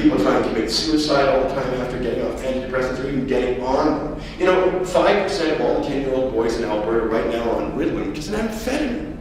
people trying to commit suicide all the time after getting off antidepressants or even getting on them. You know, 5% of all 10-year-old boys in Alberta right now are on Ritalin, which is an amphetamine.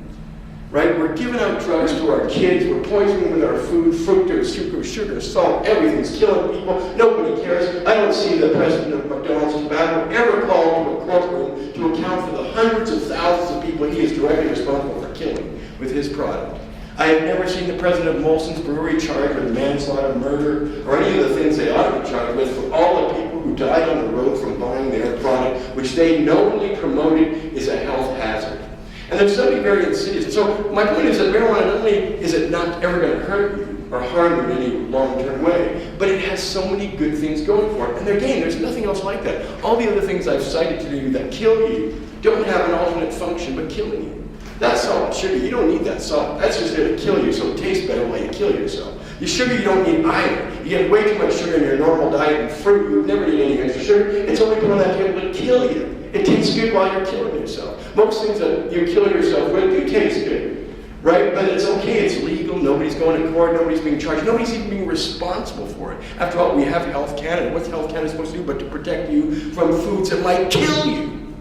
Right? We're giving out drugs to our kids, we're poisoning with our food, fructose, sugar, salt, everything's killing people, nobody cares. I don't see the president of McDonald's Tobacco ever called to a courtroom to account for the hundreds of thousands of people he is directly responsible for killing with his product. I have never seen the president of Molson's Brewery charged with manslaughter, murder, or any of the things they ought to be charged with for all the people who died on the road from buying their product, which they knowingly promoted is a health hazard. And there's something very insidious. So my point is that marijuana not only is it not ever going to hurt you or harm you in any long-term way, but it has so many good things going for it. And again, there's nothing else like that. All the other things I've cited to you that kill you don't have an alternate function but killing you. That's salt, sugar, you don't need that salt. That's just there to kill you so it tastes better while you kill yourself. Your sugar, you don't need either. You get way too much sugar in your normal diet and fruit, you never need any extra sugar. It's only put on that table to kill you. It tastes good while you're killing yourself. Most things that you kill yourself with do taste good, right? But it's okay, it's legal, nobody's going to court, nobody's being charged, nobody's even being responsible for it. After all, we have Health Canada. What's Health Canada supposed to do but to protect you from foods that might kill you?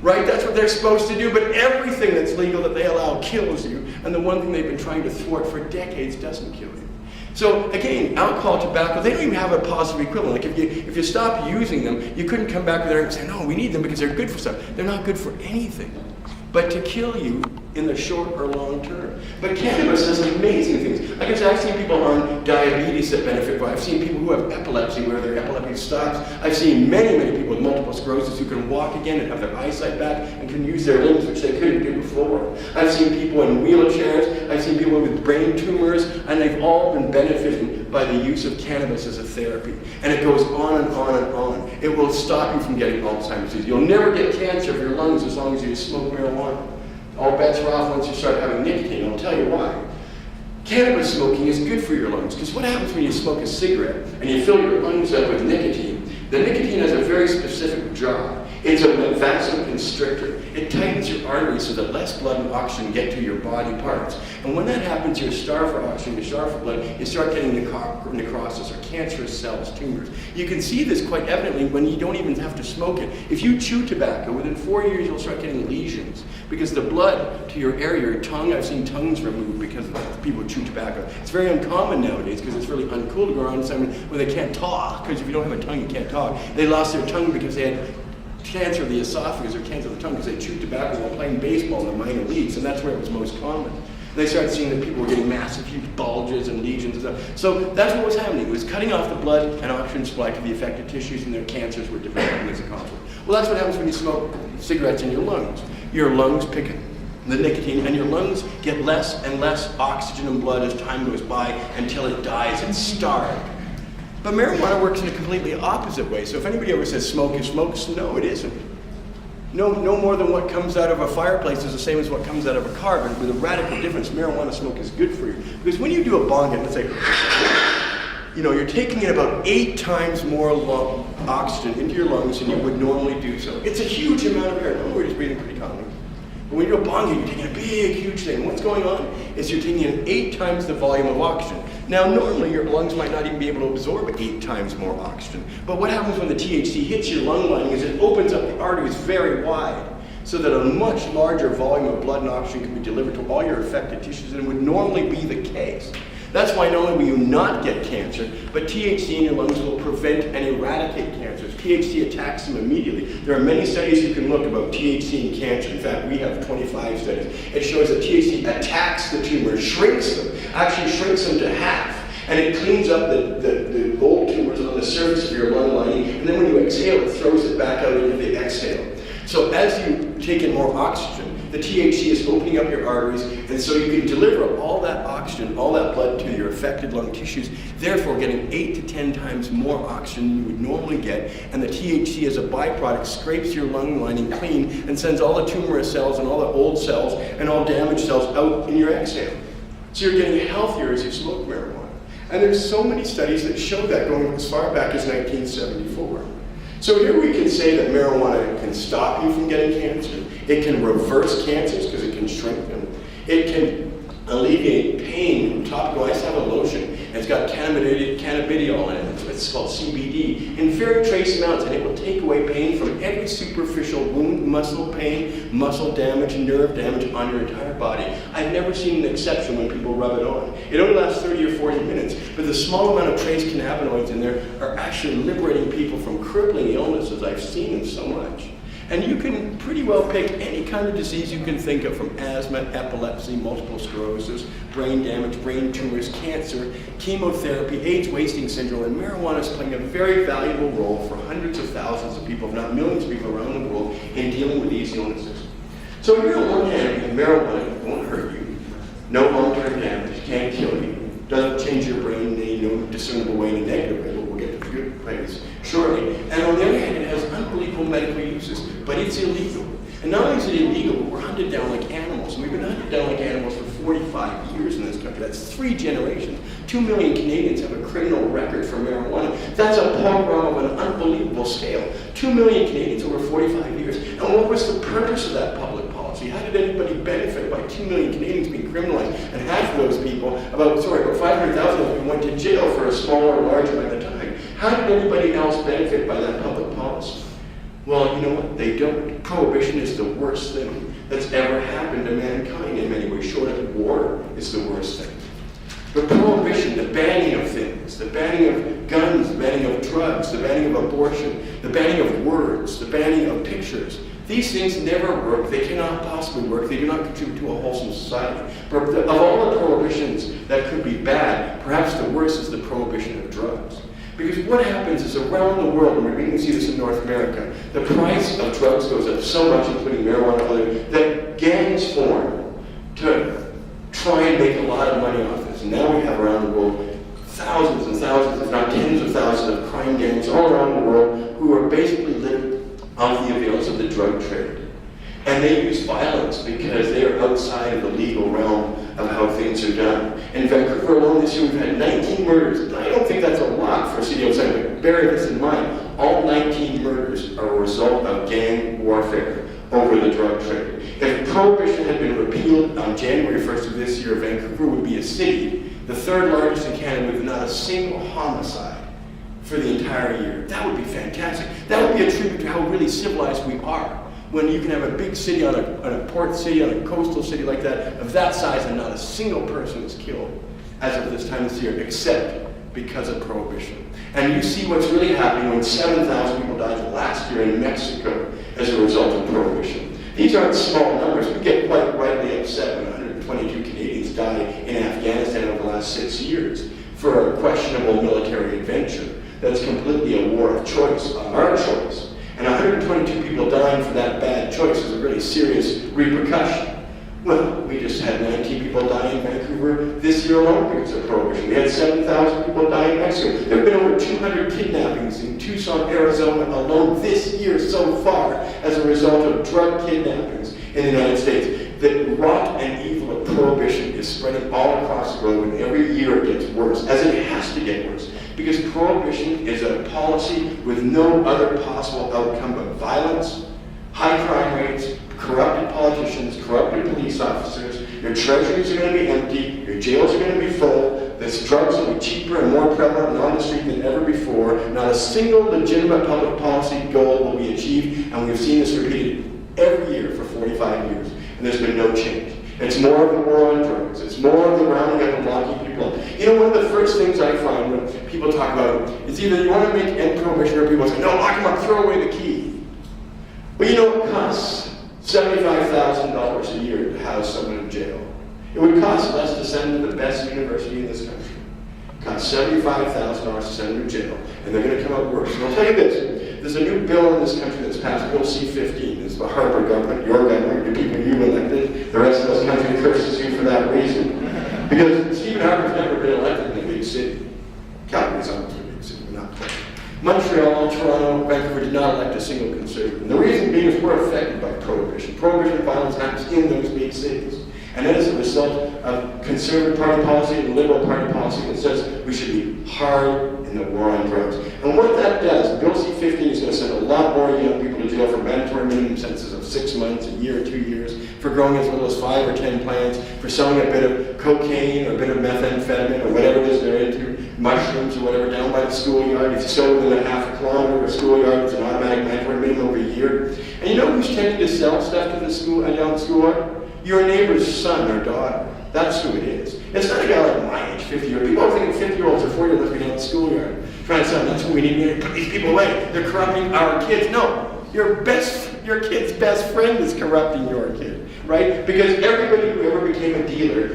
Right? That's what they're supposed to do, but everything that's legal that they allow kills you, and the one thing they've been trying to thwart for decades doesn't kill you. So again, alcohol, tobacco, they don't even have a positive equivalent. Like if you stop using them, you couldn't come back there and say, no, we need them because they're good for stuff. They're not good for anything but to kill you in the short or long term. But cannabis has amazing things. Like I've seen people on diabetes that benefit from it. I've seen people who have epilepsy where their epilepsy stops. I've seen many, many people with multiple sclerosis who can walk again and have their eyesight back and can use their limbs, which they couldn't do before. I've seen people in wheelchairs. I've seen people with brain tumors, and they've all been benefiting by the use of cannabis as a therapy. And it goes on and on and on. It will stop you from getting Alzheimer's disease. You'll never get cancer of your lungs as long as you smoke marijuana. All bets are off once you start having nicotine. I'll tell you why. Cannabis smoking is good for your lungs, because what happens when you smoke a cigarette and you fill your lungs up with nicotine? The nicotine has a very specific job. It's a vasoconstrictor. It tightens your arteries so that less blood and oxygen get to your body parts. And when that happens, you're starved for oxygen, you're starved for blood, you start getting necrosis or cancerous cells, tumors. You can see this quite evidently when you don't even have to smoke it. If you chew tobacco, within 4 years you'll start getting lesions because the blood to your area, your tongue, I've seen tongues removed because people chew tobacco. It's very uncommon nowadays because it's really uncool to go around someone where they can't talk, because if you don't have a tongue, you can't talk. They lost their tongue because they had cancer of the esophagus or cancer of the tongue because they chewed tobacco while playing baseball in the minor leagues, and that's where it was most common. And they started seeing that people were getting massive, huge bulges and lesions and stuff. So that's what was happening. It was cutting off the blood and oxygen supply to the affected tissues, and their cancers were developing as a consequence. Well, that's what happens when you smoke cigarettes in your lungs. Your lungs pick up the nicotine, and your lungs get less and less oxygen and blood as time goes by until it dies. It's starved. But marijuana works in a completely opposite way. So if anybody ever says smoke is smoke, no, it isn't. No more than what comes out of a fireplace is the same as what comes out of a car, but with a radical difference. Marijuana smoke is good for you. Because when you do a bong hit, let's say, you're taking in about 8 times more oxygen into your lungs than you would normally do so. It's a huge amount of air. No, we're just breathing pretty calmly. But when you do a bong hit, you're taking a big, huge thing. What's going on is you're taking in 8 times the volume of oxygen. Now, normally your lungs might not even be able to absorb 8 times more oxygen. But what happens when the THC hits your lung lining is it opens up the arteries very wide so that a much larger volume of blood and oxygen can be delivered to all your affected tissues than would normally be the case. That's why not only will you not get cancer, but THC in your lungs will prevent and eradicate cancers. THC attacks them immediately. There are many studies you can look about THC and cancer. In fact, we have 25 studies. It shows that THC attacks the tumor, shrinks them, actually shrinks them to half. And it cleans up the old tumors on the surface of your lung lining, and then when you exhale, it throws it back out into the exhale. So as you take in more oxygen, the THC is opening up your arteries, and so you can deliver all that oxygen, all that blood to your affected lung tissues, therefore getting 8 to 10 times more oxygen than you would normally get, and the THC as a byproduct scrapes your lung lining clean and sends all the tumorous cells and all the old cells and all damaged cells out in your exhale. So you're getting healthier as you smoke marijuana. And there's so many studies that show that going as far back as 1974. So here we can say that marijuana can stop you from getting cancer. It can reverse cancers because it can shrink them. It can alleviate pain from topical. I used to have a lotion and it's got cannabidiol in it. It's called CBD, in very trace amounts, and it will take away pain from every superficial wound, muscle pain, muscle damage, nerve damage on your entire body. I've never seen an exception when people rub it on. It only lasts 30 or 40 minutes, but the small amount of trace cannabinoids in there are actually liberating people from crippling illnesses. I've seen them so much. And you can pretty well pick any kind of disease you can think of, from asthma, epilepsy, multiple sclerosis, brain damage, brain tumors, cancer, chemotherapy, AIDS wasting syndrome, and marijuana is playing a very valuable role for hundreds of thousands of people, if not millions of people around the world, in dealing with these illnesses. So you're on one hand, marijuana won't hurt you, no long-term damage, can't kill you, doesn't change your brain in no discernible way in a negative way. We'll get to the good place shortly. And on the other hand, it has unbelievable medical uses, but it's illegal. And not only is it illegal, but we're hunted down like animals. And we've been hunted down like animals for 45 years in this country. That's 3 generations. 2 million Canadians have a criminal record for marijuana. That's a pogrom of an unbelievable scale. 2 million Canadians over 45 years. And what was the purpose of that public policy? How did anybody benefit by 2 million Canadians being criminalized? And half of those people, about 500,000 of them went to jail for a smaller or larger amount of time. How did anybody else benefit by that public policy? Well, you know what? They don't. Prohibition is the worst thing that's ever happened to mankind in many ways. Short of war is the worst thing. But prohibition, the banning of things, the banning of guns, the banning of drugs, the banning of abortion, the banning of words, the banning of pictures, these things never work. They cannot possibly work. They do not contribute to a wholesome society. But of all the prohibitions that could be bad, perhaps the worst is the prohibition of drugs. Because what happens is around the world, and we can see this in North America, the price of drugs goes up so much, including marijuana and other, that gangs form to try and make a lot of money off this. And now we have around the world thousands and thousands, if not tens of thousands of crime gangs all around the world who are basically living off the avails of the drug trade. And they use violence because they are outside of the legal realm of how things are done. In Vancouver alone this year, we've had 19 murders. And I don't think that's a lot for a city outside, but bear this in mind. All 19 murders are a result of gang warfare over the drug trade. If prohibition had been repealed on January 1st of this year, Vancouver would be a city, the 3rd largest in Canada, with not a single homicide for the entire year. That would be fantastic. That would be a tribute to how really civilized we are. When you can have a big city on a port city, on a coastal city like that, of that size, and not a single person is killed as of this time this year, except because of prohibition. And you see what's really happening when 7,000 people died last year in Mexico as a result of prohibition. These aren't small numbers. We get quite rightly upset when 122 Canadians die in Afghanistan over the last 6 years for a questionable military adventure that's completely a war of choice, our choice. And 122 people dying for that bad choice is a really serious repercussion. Well, we just had 19 people die in Vancouver this year alone because of prohibition. We had 7,000 people die in Mexico. There have been over 200 kidnappings in Tucson, Arizona alone this year so far as a result of drug kidnappings in the United States. The rot and evil of prohibition is spreading all across the globe, and every year it gets worse, as it has to get worse. Because prohibition is a policy with no other possible outcome but violence, high crime rates, corrupted politicians, corrupted police officers. Your treasuries are going to be empty, your jails are going to be full, this drugs will be cheaper and more prevalent and on the street than ever before. Not a single legitimate public policy goal will be achieved, and we've seen this repeated every year for 45 years, and there's been no change. It's more of the war on drugs. It's more of the rounding up and locking people up. You know, one of the first things I find when people talk about it is either you want to make end prohibition, or people say, no, lock them up, throw away the key. But you know, it costs $75,000 a year to house someone in jail. It would cost less to send them to the best university in this country. It costs $75,000 to send them to jail, and they're going to come out worse. And I'll tell you this. There's a new bill in this country that's passed, Bill C-15. It's the Harper government, your government, the people you elected. The rest of this country curses you for that reason. Because Stephen Harper's never been elected in a big city. Calgary's almost a big city, but not quite. Montreal, Toronto, Vancouver did not elect a single conservative. And the reason being is we're affected by prohibition. Prohibition violence happens in those big cities. And that is a result of conservative party policy and liberal party policy that says we should be hard in the war on drugs. And what that does, Bill C-15 is going to send a lot more young people to jail for mandatory minimum sentences of 6 months, a year, 2 years, for growing as little as 5 or 10 plants, for selling a bit of cocaine or a bit of methamphetamine or whatever it is they're into, mushrooms or whatever, down by the schoolyard. If you sell within a half a kilometer of a schoolyard, it's an automatic mandatory minimum of a year. And you know who's tending to sell stuff to the school and down the schoolyard? Your neighbor's son or daughter. That's who it is. It's not a guy like my age, 50-year-old. People are thinking 50-year-olds or 40-year-olds living down the schoolyard. Trying to sell, that's what we need to put these people away. They're corrupting our kids. No, your kid's best friend is corrupting your kid, right? Because everybody who ever became a dealer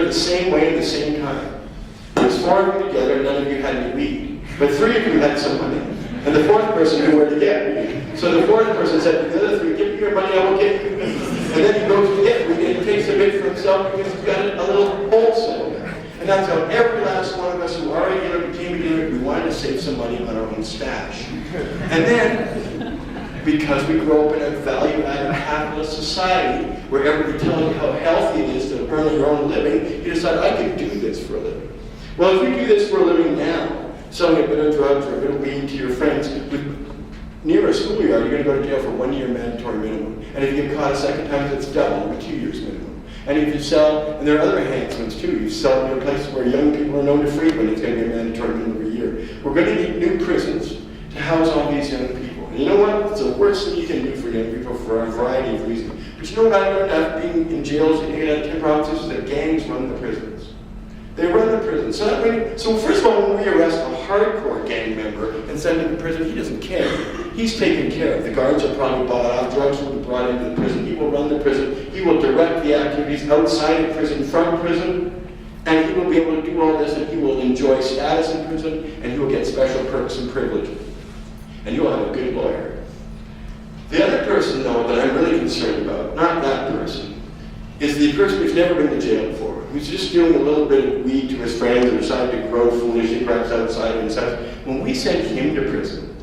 the same way at the same time. There's 4 of you together, none of you had any weed. But 3 of you had some money. And the 4th person knew where to get weed. So the 4th person said, the other 3, give me your money, I will get you weed. And then he goes to get weed and he takes a bit for himself because he's got a little wholesale there. And that's how every last one of us who already became a dealer, we wanted to save some money on our own stash. And then, because we grow up in a value-added capitalist society where everybody tells you how healthy it is to earn your own living, you decide, I can do this for a living. Well, if you do this for a living now, selling a bit of drugs or a bit of weed to your friends, near a schoolyard, you're going to go to jail for 1 year mandatory minimum. And if you get caught a second time, it's double, it'll be 2 years minimum. And if you sell, and there are other enhancements too, you sell in places where young people are known to frequent, it's going to be a mandatory minimum of a year. We're going to need new prisons to house all these young people. And you know what? It's the worst thing you can do for young people for a variety of reasons. But you know what I learned after being in jails in 8 out of 10 provinces is that gangs run the prisons. They run the prison. So first of all, when we arrest a hardcore gang member and send him to prison, he doesn't care. He's taken care of. The guards are probably bought off. Drugs will be brought into the prison. He will run the prison. He will direct the activities outside of prison, from prison, and he will be able to do all this, and he will enjoy status in prison, and he will get special perks and privileges. And you will have a good lawyer. The other person, though, that I'm really concerned about, not that person, is the person who's never been to jail before, who's just doing a little bit of weed to his friends and decided to grow foolishly perhaps outside of himself. When we send him to prison,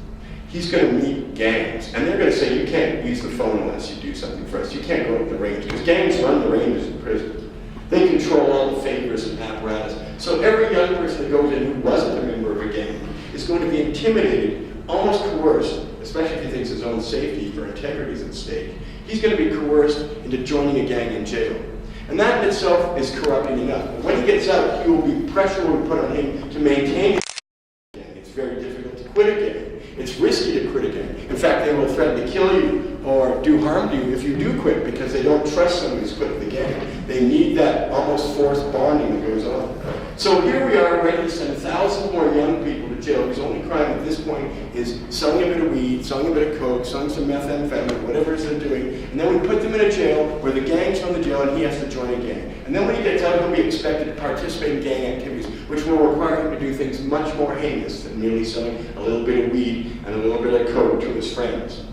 he's going to meet gangs, and they're going to say, you can't use the phone unless you do something for us. You can't go to the range, because gangs run the ranges in prison. They control all the favors and apparatus. So every young person that goes in who wasn't a member of a gang is going to be intimidated, almost coerced, especially if he thinks his own safety or integrity is at stake. He's going to be coerced into joining a gang in jail. And that in itself is corrupting enough. But when he gets out, pressure will be put on him to maintain a gang. It's very difficult to quit a gang. It's risky to quit a gang. In fact, they will threaten to kill you or do harm to you if you do quit, because they don't trust somebody who's quit the gang. They need that almost forced bonding that goes on. So here we are ready to send 1,000 more young people to jail whose only crime at this point is selling a bit of weed, selling a bit of coke, selling some methamphetamine, whatever it is they're doing, and then we put them in a jail where the gangs run the jail and he has to join a gang. And then when he gets out, he'll be expected to participate in gang activities, which will require him to do things much more heinous than merely selling a little bit of weed and a little bit of coke to his friends.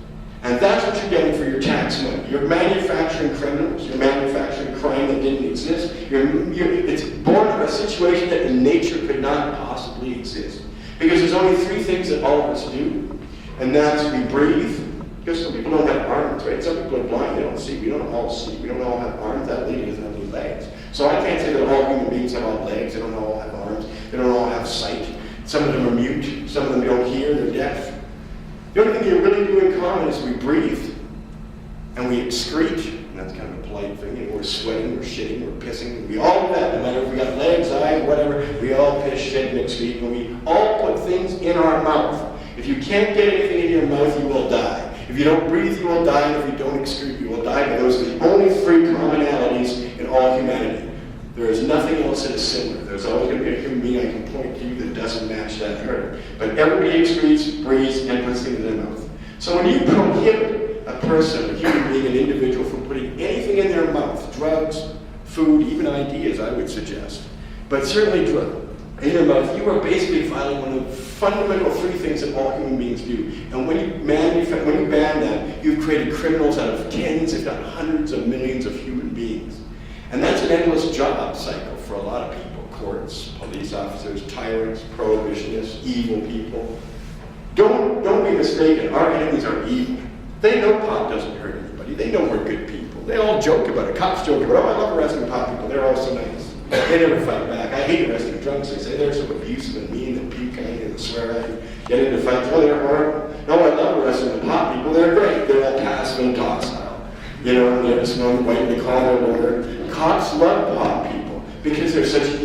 And that's what you're getting for your tax money. You're manufacturing criminals. You're manufacturing crime that didn't exist. It's born of a situation that in nature could not possibly exist. Because there's only 3 things that all of us do. And that's we breathe. Because some people don't have arms, right? Some people are blind. They don't see. We don't all see. We don't all have arms. That lady doesn't have any legs. So I can't say that all human beings have all legs. They don't all have arms. They don't all have sight. Some of them are mute. Some of them don't hear. They're deaf. The only thing you really do in common is we breathe and we excrete, and that's kind of a polite thing, and we're sweating, we're shitting, we're pissing, we all do that, no matter if we got legs, eyes, whatever, we all piss, shit, and excrete, and we all put things in our mouth. If you can't get anything in your mouth, you will die. If you don't breathe, you will die, and if you don't excrete, you will die, but those are the only 3 commonalities in all humanity. There is nothing else that is similar. There's always going to be a human being I can point to that doesn't match that hurt. But everybody excretes, breathes, and puts things in their mouth. So when you prohibit a person, a human being, an individual, from putting anything in their mouth, drugs, food, even ideas, I would suggest, but certainly drugs, in your mouth, you are basically violating one of the fundamental 3 things that all human beings do. And when you ban that, you've created criminals out of tens, if not hundreds of millions of human beings. And that's an endless job cycle for a lot of people. Courts, police officers, tyrants, prohibitionists, evil people. Don't be mistaken, our enemies are evil. They know pot doesn't hurt anybody. They know we're good people. They all joke about it. Cops joke about it. Oh, I love arresting pot people. They're all so nice. They never fight back. I hate arresting drunks. They say they're so abusive and mean and puke on you and swear at you, get into fights. Oh, they're horrible. No, I love the rest of the pot people. They're great. They're all passive and docile. You know, they're just non-white. They call their lawyer. Cops love pot people because they're such